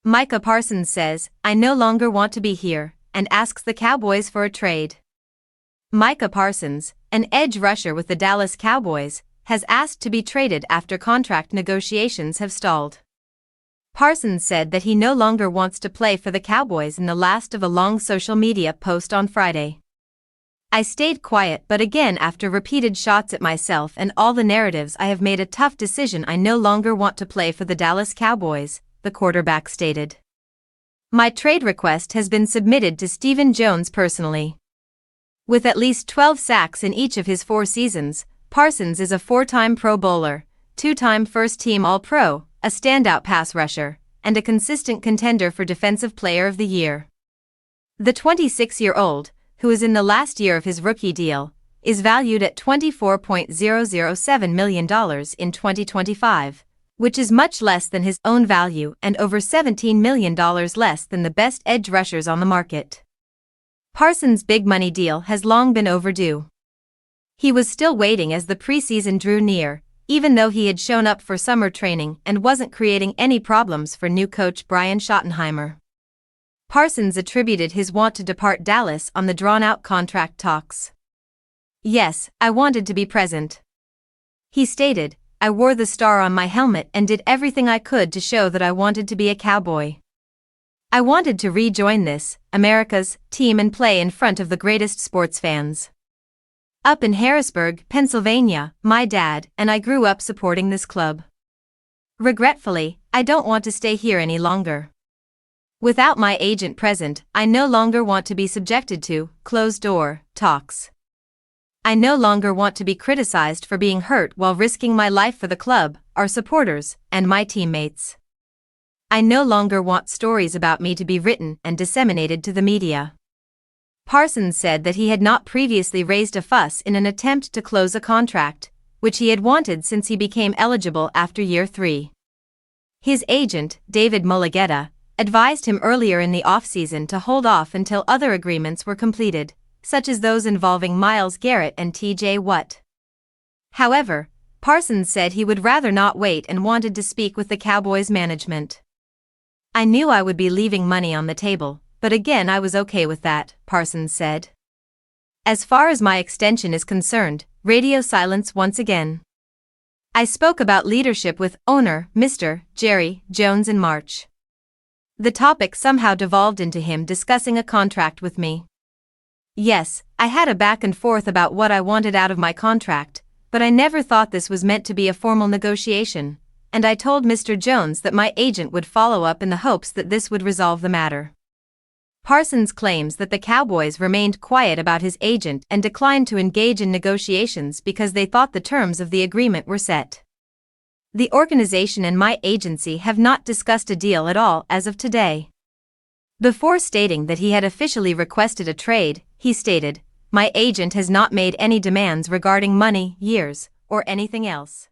Micah Parsons says, "I no longer want to be here," and asks the Cowboys for a trade. Micah Parsons, an edge rusher with the Dallas Cowboys, has asked to be traded after contract negotiations have stalled. Parsons said that he no longer wants to play for the Cowboys in the last of a long social media post on Friday. "I stayed quiet, but again after repeated shots at myself and all the narratives, I have made a tough decision. I no longer want to play for the Dallas Cowboys," the quarterback stated. "My trade request has been submitted to Stephen Jones personally." With at least 12 sacks in each of his 4 seasons, Parsons is a 4-time Pro Bowler, 2-time first-team All-Pro, a standout pass rusher, and a consistent contender for Defensive Player of the Year. The 26-year-old, who is in the last year of his rookie deal, is valued at $24.007 million in 2025, which is much less than his own value and over $17 million less than the best edge rushers on the market. Parsons' big money deal has long been overdue. He was still waiting as the preseason drew near, even though he had shown up for summer training and wasn't creating any problems for new coach Brian Schottenheimer. Parsons attributed his want to depart Dallas on the drawn-out contract talks. "Yes, I wanted to be present," he stated. "I wore the star on my helmet and did everything I could to show that I wanted to be a Cowboy. I wanted to rejoin this, America's, team and play in front of the greatest sports fans. Up in Harrisburg, Pennsylvania, my dad and I grew up supporting this club. Regretfully, I don't want to stay here any longer. Without my agent present, I no longer want to be subjected to closed-door talks. I no longer want to be criticized for being hurt while risking my life for the club, our supporters, and my teammates. I no longer want stories about me to be written and disseminated to the media." Parsons said that he had not previously raised a fuss in an attempt to close a contract, which he had wanted since he became eligible after year 3. His agent, David Mulligetta, advised him earlier in the offseason to hold off until other agreements were completed, such as those involving Myles Garrett and T.J. Watt. However, Parsons said he would rather not wait and wanted to speak with the Cowboys management. "I knew I would be leaving money on the table, but again I was okay with that," Parsons said. "As far as my extension is concerned, radio silence once again. I spoke about leadership with owner Mr. Jerry Jones in March. The topic somehow devolved into him discussing a contract with me. Yes, I had a back and forth about what I wanted out of my contract, but I never thought this was meant to be a formal negotiation, and I told Mr. Jones that my agent would follow up in the hopes that this would resolve the matter." Parsons claims that the Cowboys remained quiet about his agent and declined to engage in negotiations because they thought the terms of the agreement were set. "The organization and my agency have not discussed a deal at all as of today." Before stating that he had officially requested a trade, he stated, "My agent has not made any demands regarding money, years, or anything else."